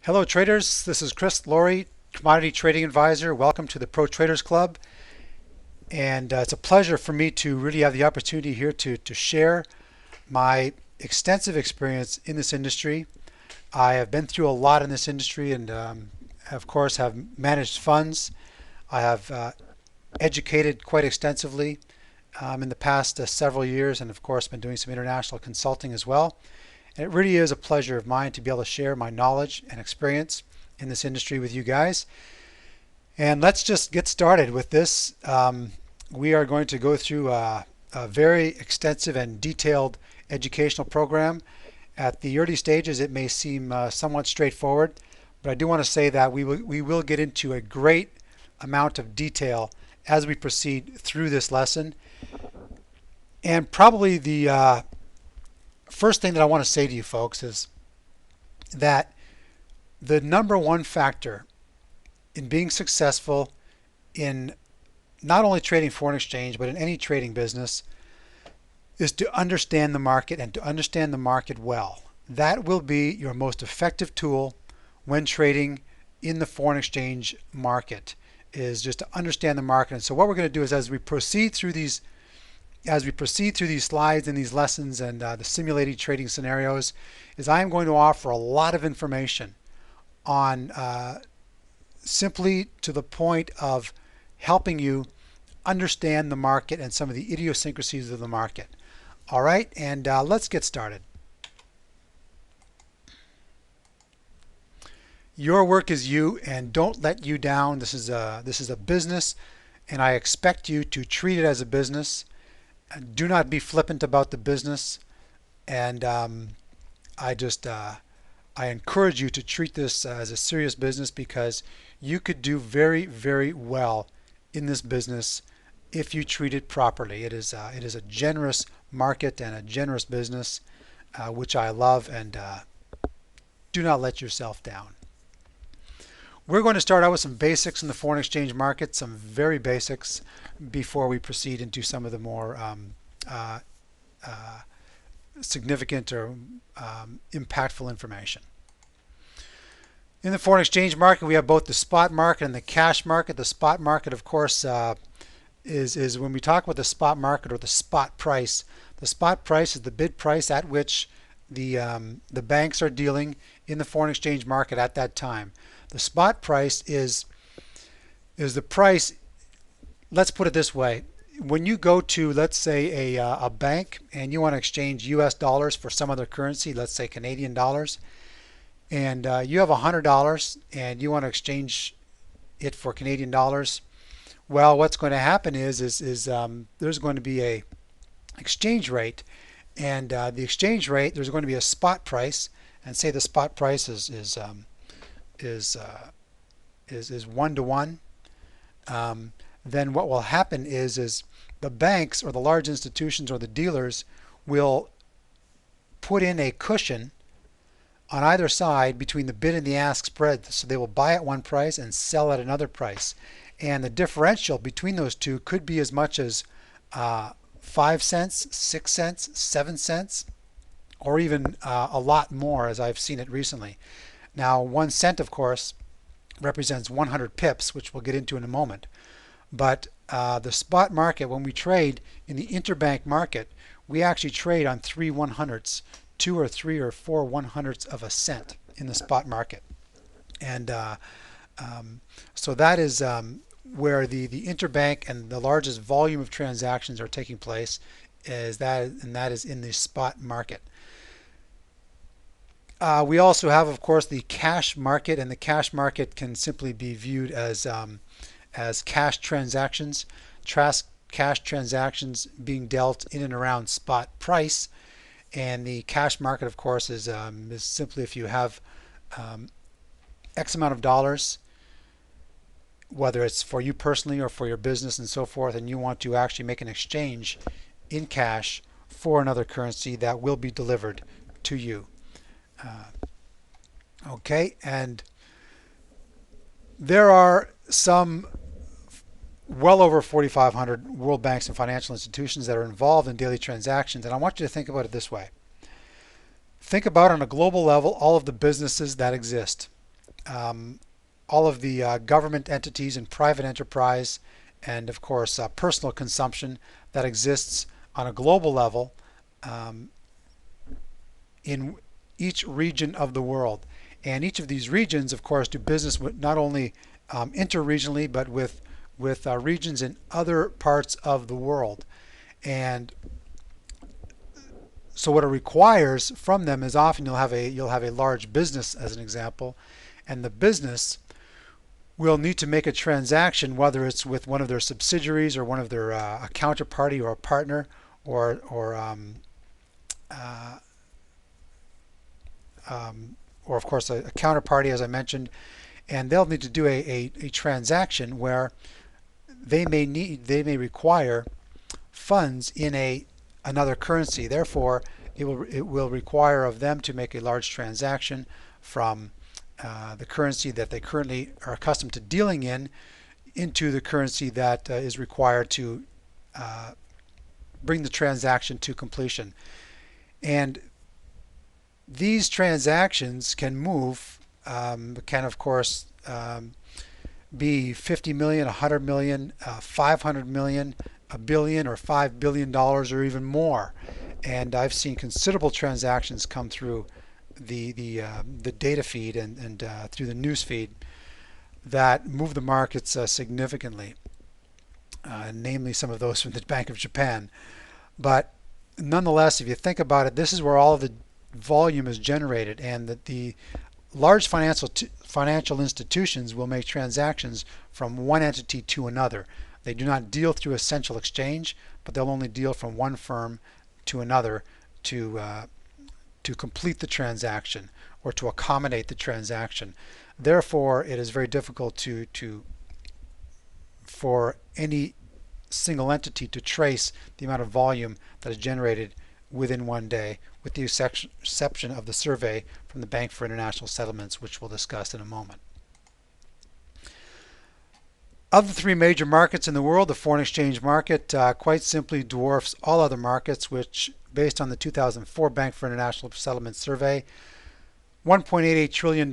Hello traders, this is Chris Laurie, Commodity Trading Advisor. Welcome to the Pro Traders Club. And it's a pleasure for me to really have the opportunity here to share my extensive experience in this industry. I have been through a lot in this industry and of course have managed funds. I have educated quite extensively in the past several years, and of course been doing some international consulting as well. And it really is a pleasure of mine to be able to share my knowledge and experience in this industry with you guys. And let's just get started with this. We are going to go through a very extensive and detailed educational program. At the early stages, it may seem somewhat straightforward, but I do want to say that we will get into a great amount of detail as we proceed through this lesson. And probably the first thing that I want to say to you folks is that the number one factor in being successful in not only trading foreign exchange but in any trading business is to understand the market, and to understand the market well. That will be your most effective tool when trading in the foreign exchange market, is just to understand the market. And so what we're going to do is, as we proceed through these slides and these lessons and the simulated trading scenarios, is I am going to offer a lot of information on simply to the point of helping you understand the market and some of the idiosyncrasies of the market. All right, and let's get started. Your work is you, and don't let you down. This is a business, and I expect you to treat it as a business. Do not be flippant about the business, and I encourage you to treat this as a serious business, because you could do very, very well in this business if you treat it properly. It is a generous market and a generous business, which I love, and do not let yourself down. We're going to start out with some basics in the foreign exchange market, some very basics, before we proceed into some of the more significant or impactful information. In the foreign exchange market, we have both the spot market and the cash market. The spot market, of course, is when we talk about the spot market or the spot price. The spot price is the bid price at which the banks are dealing in the foreign exchange market at that time. The spot price is the price. Let's put it this way. When you go to, let's say, a bank and you want to exchange US dollars for some other currency, let's say Canadian dollars, and you have $100 and you want to exchange it for Canadian dollars, well, what's going to happen is there's going to be a exchange rate, and the exchange rate, there's going to be a spot price, and say the spot price is 1-to-1. Then what will happen is the banks or the large institutions or the dealers will put in a cushion on either side between the bid and the ask spread. So they will buy at one price and sell at another price. And the differential between those two could be as much as 5 cents, 6 cents, 7 cents, or even a lot more, as I've seen it recently. Now, 1 cent, of course, represents 100 pips, which we'll get into in a moment. But the spot market, when we trade in the interbank market, we actually trade on 3 100ths, 2 or 3 or 4 100ths of a cent in the spot market. And so that is where the interbank and the largest volume of transactions are taking place, and that is in the spot market. We also have, of course, the cash market, and the cash market can simply be viewed as cash transactions, cash transactions being dealt in and around spot price. And the cash market, of course, is simply if you have X amount of dollars, whether it's for you personally or for your business and so forth, and you want to actually make an exchange in cash for another currency that will be delivered to you. Okay, and there are some well over 4,500 world banks and financial institutions that are involved in daily transactions, and I want you to think about it this way. Think about, on a global level, all of the businesses that exist. all of the government entities and private enterprise, and of course personal consumption that exists on a global level um, in each region of the world. And each of these regions, of course, do business with not only interregionally, but with regions in other parts of the world. And so what it requires from them is often you'll have a large business as an example, and the business will need to make a transaction, whether it's with one of their subsidiaries or one of their a counterparty or a partner uh, or of course a counterparty, as I mentioned, and they'll need to do a transaction where they may require funds in another currency. Therefore, it will require of them to make a large transaction from the currency that they currently are accustomed to dealing in into the currency that is required to bring the transaction to completion. And these transactions can move, can of course be 50 million, 100 million, 500 million, a billion, or $5 billion, or even more. And I've seen considerable transactions come through the data feed and through the news feed that move the markets significantly, namely some of those from the Bank of Japan. But nonetheless, if you think about it, this is where all of the volume is generated, and that the large financial institutions will make transactions from one entity to another. They do not deal through a central exchange, but they'll only deal from one firm to another to complete the transaction or to accommodate the transaction. Therefore, it is very difficult for any single entity to trace the amount of volume that is generated within one day, with the exception of the survey from the Bank for International Settlements, which we'll discuss in a moment. Of the three major markets in the world, the foreign exchange market quite simply dwarfs all other markets, which, based on the 2004 Bank for International Settlements survey, $1.88 trillion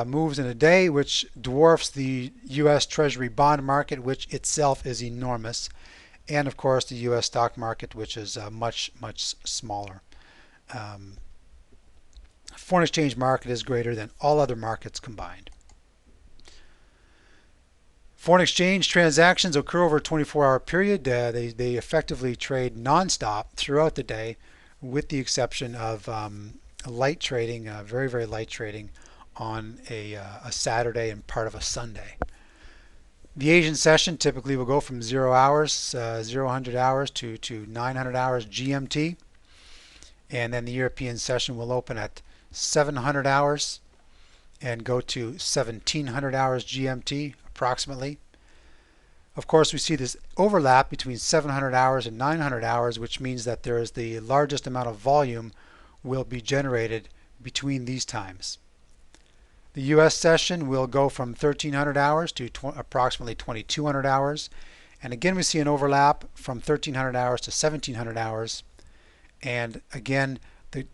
moves in a day, which dwarfs the U.S. Treasury bond market, which itself is enormous, and of course the U.S. stock market, which is much, much smaller. Foreign exchange market is greater than all other markets combined. Foreign exchange transactions occur over a 24-hour period. They effectively trade nonstop throughout the day, with the exception of light trading, very, very light trading on a Saturday and part of a Sunday. The Asian session typically will go from 0 hours, 0-100 hours to 900 hours GMT. And then the European session will open at 700 hours and go to 1700 hours GMT approximately. Of course, we see this overlap between 700 hours and 900 hours, which means that there is the largest amount of volume will be generated between these times. The U.S. session will go from 1300 hours to approximately 2200 hours. And again, we see an overlap from 1300 hours to 1700 hours. And again, the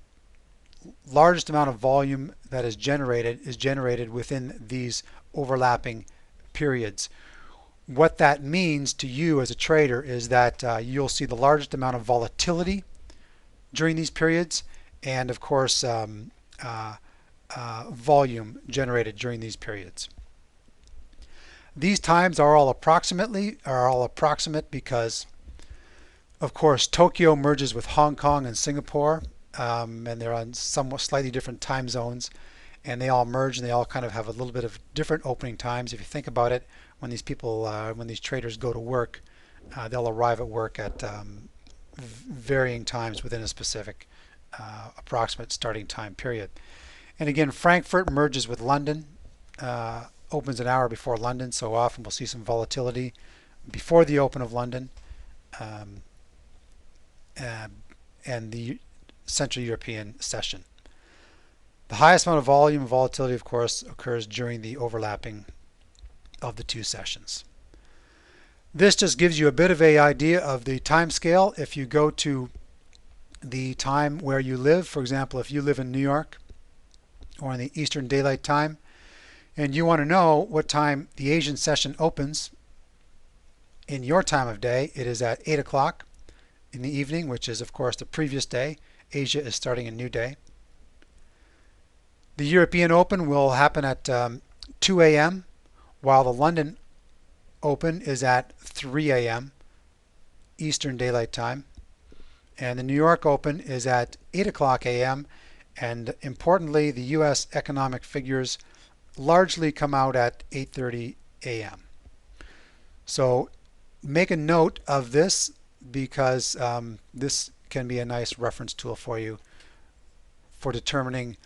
largest amount of volume that is generated within these overlapping periods. What that means to you as a trader is that you'll see the largest amount of volatility during these periods, and of course volume generated during these periods. These times are all approximate because, of course, Tokyo merges with Hong Kong and Singapore, and they're on somewhat slightly different time zones, and they all merge and they all kind of have a little bit of different opening times. If you think about it, when these traders go to work, they'll arrive at work at varying times within a specific approximate starting time period. And again, Frankfurt merges with London, opens an hour before London, so often we'll see some volatility before the open of London, and the Central European session. The highest amount of volume and volatility, of course, occurs during the overlapping of the two sessions. This just gives you a bit of an idea of the time scale. If you go to the time where you live, for example, if you live in New York or in the Eastern Daylight Time, and you want to know what time the Asian session opens in your time of day, it is at 8 o'clock in the evening, which is, of course, the previous day. Asia is starting a new day. The European Open will happen at 2 a.m., while the London Open is at 3 a.m. Eastern Daylight Time. And the New York Open is at 8 o'clock a.m. And importantly, the U.S. economic figures largely come out at 8:30 a.m. So make a note of this because this can be a nice reference tool for you for determining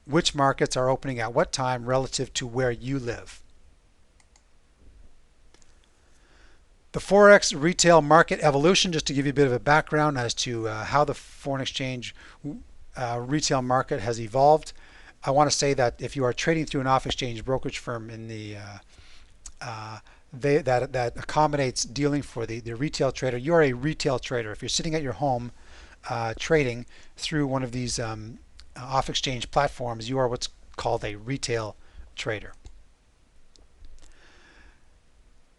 which markets are opening at what time relative to where you live. The Forex retail market evolution, just to give you a bit of a background as to how the foreign exchange retail market has evolved. I want to say that if you are trading through an off-exchange brokerage firm in the that accommodates dealing for the retail trader, you are a retail trader. If you're sitting at your home trading through one of these off-exchange platforms, you are what's called a retail trader.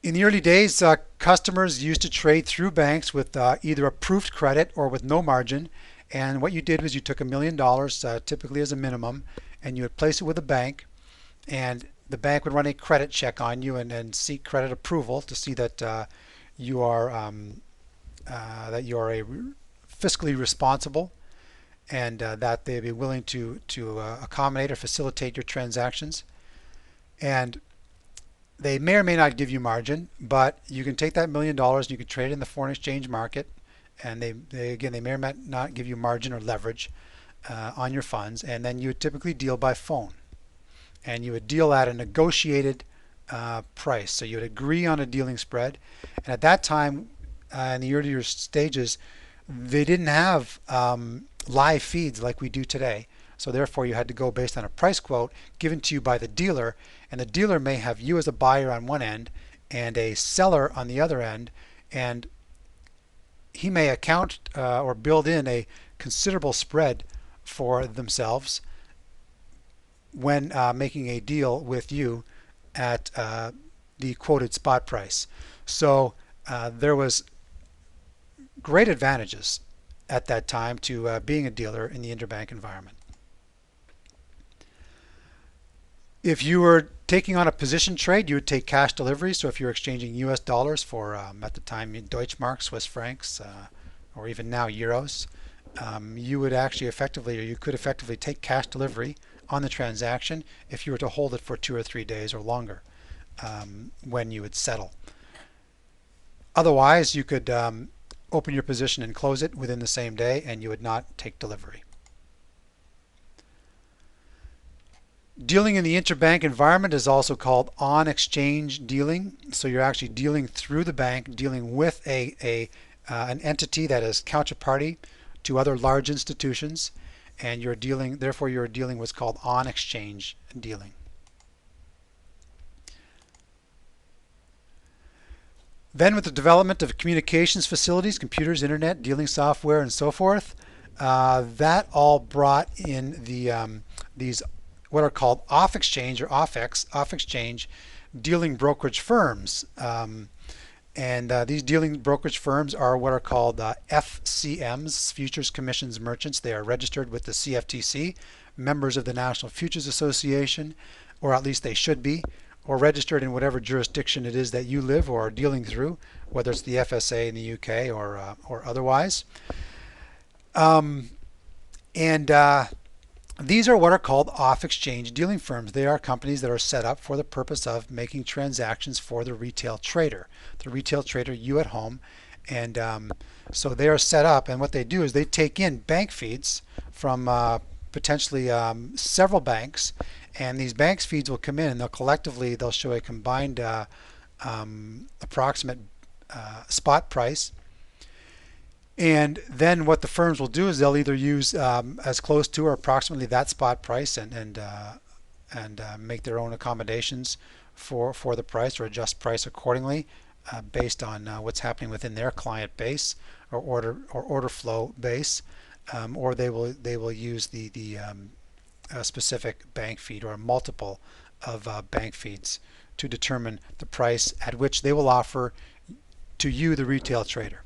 In the early days, customers used to trade through banks with either approved credit or with no margin. And what you did was you took $1 million, typically as a minimum, and you would place it with a bank, and the bank would run a credit check on you and seek credit approval to see that you are a fiscally responsible, and that they'd be willing to accommodate or facilitate your transactions. And they may or may not give you margin, but you can take that $1 million and you can trade it in the foreign exchange market, and they may or may not give you margin or leverage on your funds, and then you would typically deal by phone, and you would deal at a negotiated price. So you would agree on a dealing spread, and at that time, in the earlier stages, they didn't have live feeds like we do today. So therefore, you had to go based on a price quote given to you by the dealer, and the dealer may have you as a buyer on one end and a seller on the other end, and he may account or build in a considerable spread for themselves when making a deal with you at the quoted spot price. So there was great advantages at that time to being a dealer in the interbank environment. If you were taking on a position trade, you would take cash delivery. So if you're exchanging US dollars for, at the time, Deutschmark, Swiss francs, or even now euros, you would actually effectively, or you could effectively take cash delivery on the transaction if you were to hold it for 2 or 3 days or longer when you would settle. Otherwise, you could open your position and close it within the same day, and you would not take delivery. Dealing in the interbank environment is also called on-exchange dealing. So you're actually dealing through the bank, dealing with an entity that is counterparty to other large institutions, and therefore you're dealing what's called on-exchange dealing. Then with the development of communications facilities, computers, internet, dealing software, and so forth, that all brought in these what are called off-exchange or off-exchange dealing brokerage firms. These dealing brokerage firms are what are called FCMs, Futures Commissions Merchants. They are registered with the CFTC, members of the National Futures Association, or at least they should be, or registered in whatever jurisdiction it is that you live or are dealing through, whether it's the FSA in the UK or otherwise. These are what are called off-exchange dealing firms. They are companies that are set up for the purpose of making transactions for the retail trader, you at home. And so they are set up, and what they do is they take in bank feeds from potentially several banks, and these banks feeds will come in and they'll show a combined approximate spot price. And then what the firms will do is they'll either use as close to or approximately that spot price and make their own accommodations for the price or adjust price accordingly based on what's happening within their client base or order flow base, or they will use the specific bank feed or multiple of bank feeds to determine the price at which they will offer to you, the retail trader.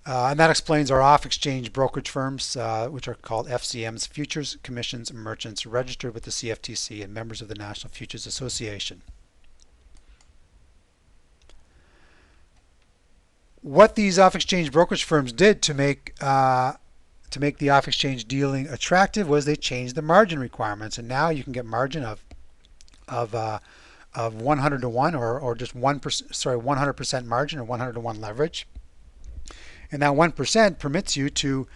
And that explains our off-exchange brokerage firms, which are called FCMs, Futures Commissions Merchants, registered with the CFTC and members of the National Futures Association. What these off-exchange brokerage firms did to make the off-exchange dealing attractive was they changed the margin requirements, and now you can get margin of 100 to 1 or just 1%, sorry, 100% margin or 100 to 1 leverage. And that 1% permits you to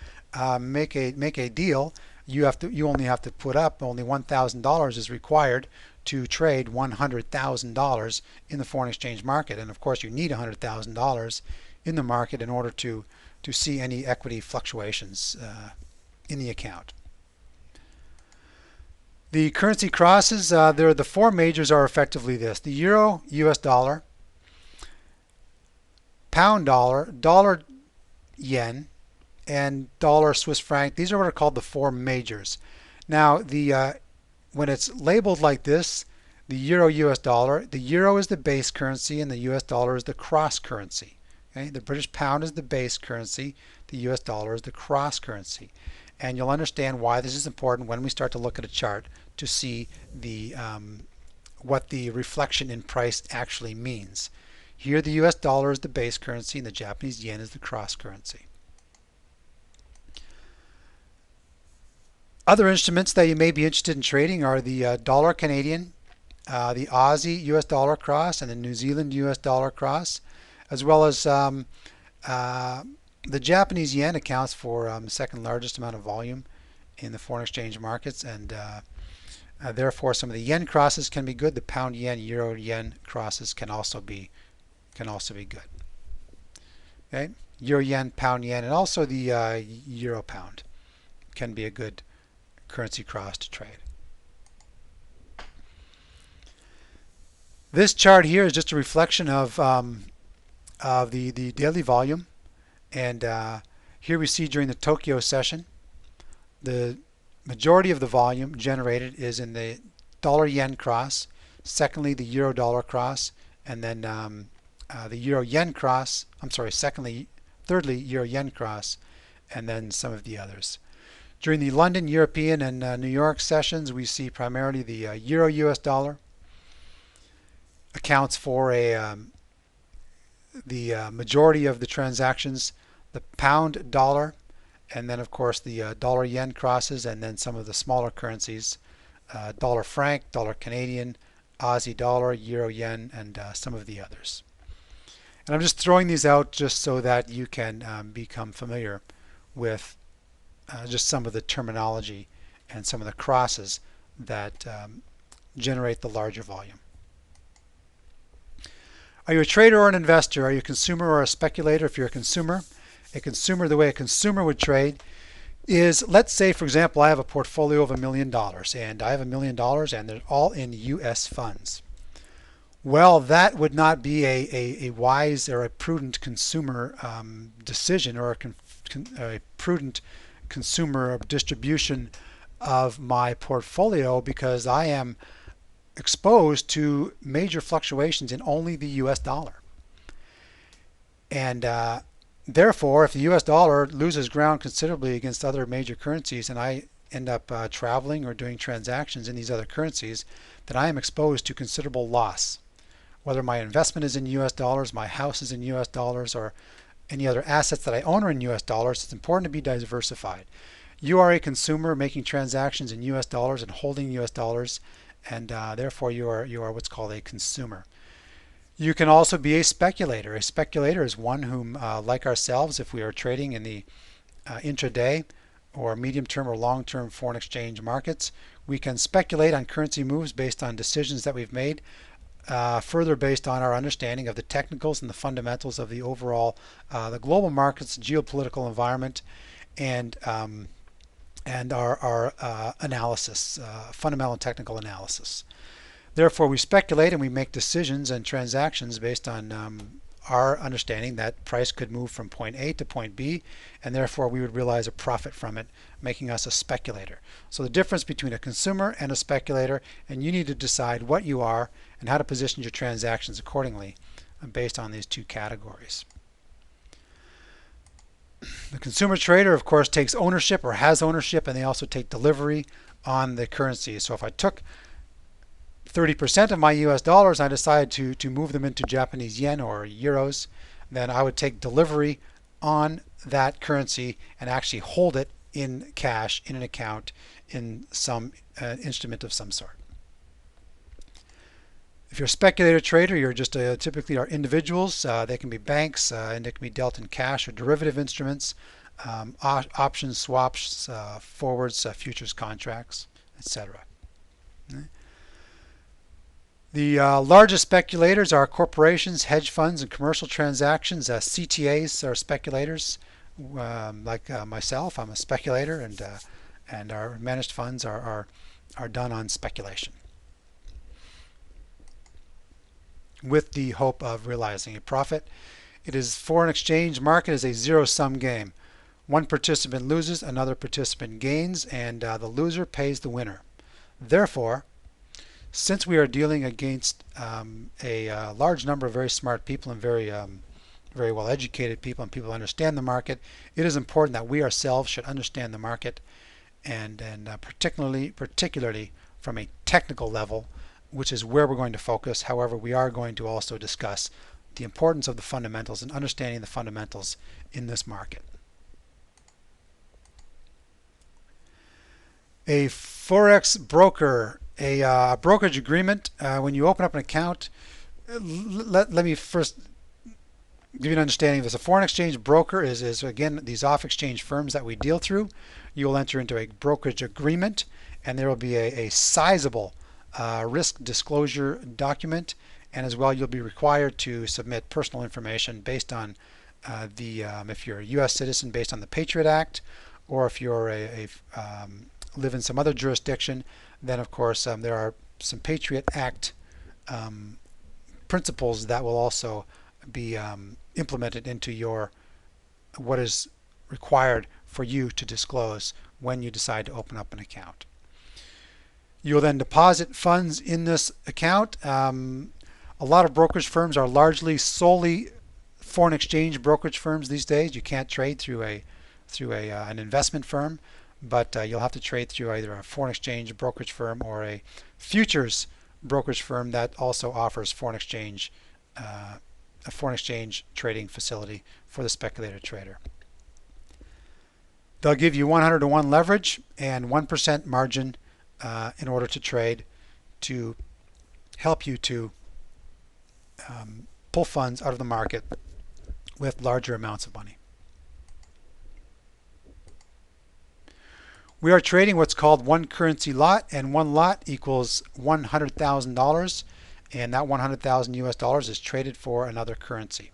make a deal. You only have to put up only $1,000 is required to trade $100,000 in the foreign exchange market. And of course, you need $100,000 in the market in order to see any equity fluctuations in the account. The currency crosses, the four majors are effectively this: the euro, US dollar, pound dollar, dollar yen, and dollar Swiss franc. These are what are called the four majors. Now, when it's labeled like this, the euro, US dollar, the euro is the base currency and the US dollar is the cross currency. Okay? The British pound is the base currency, the US dollar is the cross currency. And you'll understand why this is important when we start to look at a chart to see what the reflection in price actually means. Here the US dollar is the base currency and the Japanese yen is the cross currency. Other instruments that you may be interested in trading are the dollar Canadian, the Aussie US dollar cross, and the New Zealand US dollar cross, as well as the Japanese yen accounts for the second largest amount of volume in the foreign exchange markets, and therefore some of the yen crosses can be good. The pound yen, euro yen crosses can also be good. Okay, euro yen, pound yen, and also the euro pound can be a good currency cross to trade. This chart here is just a reflection of the daily volume, and here we see during the Tokyo session the majority of the volume generated is in the dollar yen cross, secondly the euro dollar cross, and then the euro yen cross, thirdly euro yen cross, and then some of the others. During the London, European, and New York sessions, we see primarily the euro US dollar accounts for the majority of the transactions, the pound dollar, and then of course the dollar yen crosses, and then some of the smaller currencies, dollar franc, dollar Canadian, Aussie dollar, euro yen, and some of the others. And I'm just throwing these out just so that you can become familiar with just some of the terminology and some of the crosses that generate the larger volume. Are you a trader or an investor? Are you a consumer or a speculator? If you're a consumer, the way a consumer would trade is, let's say, for example, I have a portfolio of $1 million, and I have $1 million, and they're all in U.S. funds. Well, that would not be a wise or a prudent consumer decision, or a prudent consumer distribution of my portfolio, because I am exposed to major fluctuations in only the US dollar. And therefore, if the US dollar loses ground considerably against other major currencies, and I end up traveling or doing transactions in these other currencies, then I am exposed to considerable loss. Whether my investment is in US dollars, my house is in US dollars, or any other assets that I own are in US dollars, it's important to be diversified. You are a consumer making transactions in US dollars and holding US dollars, and therefore you are what's called a consumer. You can also be a speculator. A speculator is one whom, like ourselves, if we are trading in the intraday or medium-term or long-term foreign exchange markets, we can speculate on currency moves based on decisions that we've made, further based on our understanding of the technicals and the fundamentals of the overall the global markets, geopolitical environment, and our analysis, fundamental and technical analysis. Therefore, we speculate and we make decisions and transactions based on our understanding that price could move from point A to point B, and therefore we would realize a profit from it, making us a speculator. So the difference between a consumer and a speculator, and you need to decide what you are and how to position your transactions accordingly based on these two categories. The consumer trader, of course, takes ownership or has ownership, and they also take delivery on the currency. So if I took 30% of my US dollars and I decided to move them into Japanese yen or euros, then I would take delivery on that currency and actually hold it in cash in an account in some instrument of some sort. If you're a speculator trader, you're just typically are individuals. They can be banks, and they can be dealt in cash or derivative instruments, options, swaps, forwards, futures contracts, etc. The largest speculators are corporations, hedge funds, and commercial transactions. CTAs are speculators, like myself. I'm a speculator, and our managed funds are done on speculation, with the hope of realizing a profit. It is foreign exchange market is a zero-sum game. One participant loses, another participant gains, and the loser pays the winner. Therefore, since we are dealing against a large number of very smart people and very well educated people and people who understand the market, it is important that we ourselves should understand the market, and particularly from a technical level, which is where we're going to focus. However, we are going to also discuss the importance of the fundamentals and understanding the fundamentals in this market. A Forex broker, a brokerage agreement, when you open up an account, let me first give you an understanding of this. A foreign exchange broker is again these off-exchange firms that we deal through. You will enter into a brokerage agreement, and there will be a sizable risk disclosure document, and as well you'll be required to submit personal information based on if you're a U.S. citizen, based on the Patriot Act, or if you're live in some other jurisdiction, then of course there are some Patriot Act principles that will also be implemented into what is required for you to disclose when you decide to open up an account. You'll then deposit funds in this account. A lot of brokerage firms are largely solely foreign exchange brokerage firms these days. You can't trade through an investment firm, but you'll have to trade through either a foreign exchange brokerage firm or a futures brokerage firm that also offers a foreign exchange trading facility for the speculator trader. They'll give you 100-to-1 leverage and 1% margin in order to trade, to help you to pull funds out of the market with larger amounts of money. We are trading what's called one currency lot, and one lot equals $100,000, and that 100,000 US dollars is traded for another currency.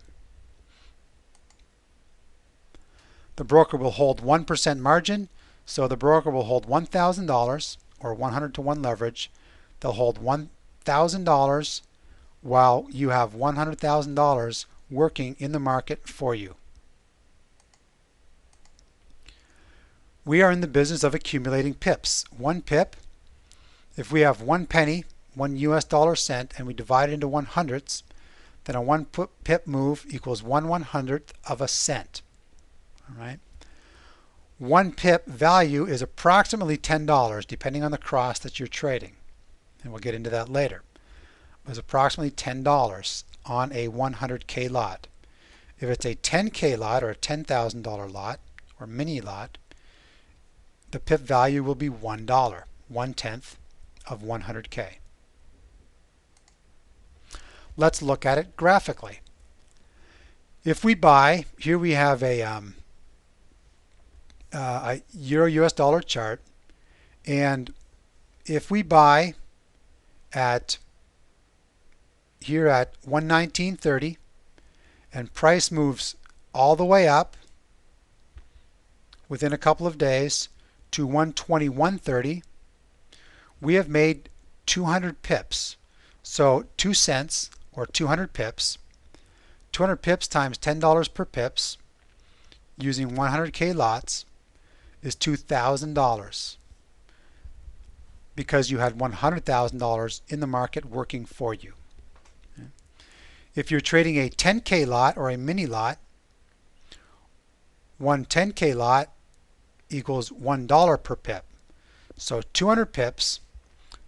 The broker will hold 1% margin, so the broker will hold $1,000 or 100-to-1 leverage. They'll hold $1,000 while you have $100,000 working in the market for you. We are in the business of accumulating pips. One pip, if we have 1 penny, 1 US dollar cent, and we divide it into 100ths, then a 1 pip move equals 1/100th of a cent. All right. 1 pip value is approximately $10, depending on the cross that you're trading, and we'll get into that later. It's approximately $10 on a 100K lot. If it's a 10K lot or a $10,000 lot or mini lot, the pip value will be $1, 1/10 of 100K. Let's look at it graphically. If we buy, here we have a Euro US dollar chart, and if we buy here at 119.30 and price moves all the way up within a couple of days to 121.30, we have made 200 pips. So 2 cents or 200 pips 200 pips times $10 per pips using 100K lots is $2,000 because you had $100,000 in the market working for you. If you're trading a 10K lot or a mini lot, one 10K lot equals $1 per pip. So 200 pips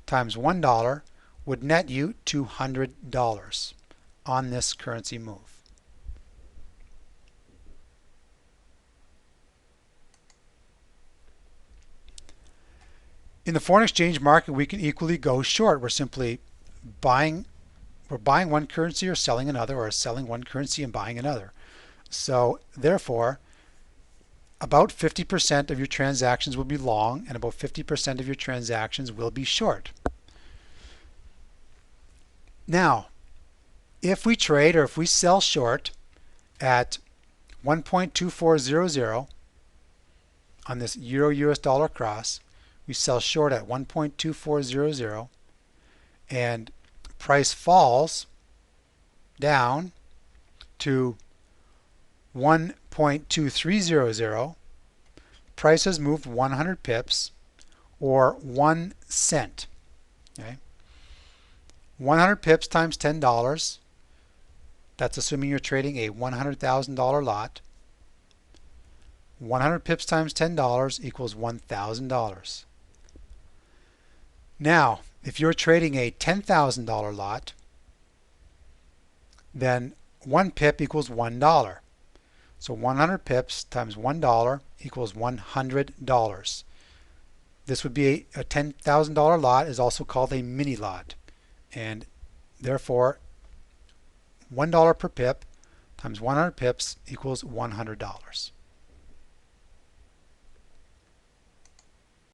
times $1 would net you $200 on this currency move. In the foreign exchange market, we can equally go short. We're simply buying one currency or selling another, or selling one currency and buying another. So therefore, about 50% of your transactions will be long and about 50% of your transactions will be short. Now, if we trade or if we sell short at 1.2400 on this euro-US dollar cross, we sell short at 1.2400 and price falls down to 1.2300, price has moved 100 pips or 1 cent. Okay? 100 pips times $10, that's assuming you're trading a $100,000 lot. 100 pips times $10 equals $1,000. Now, if you're trading a $10,000 lot, then 1 pip equals $1. So 100 pips times $1 equals $100. This would be a $10,000 lot, is also called a mini lot. And therefore, $1 per pip times 100 pips equals $100.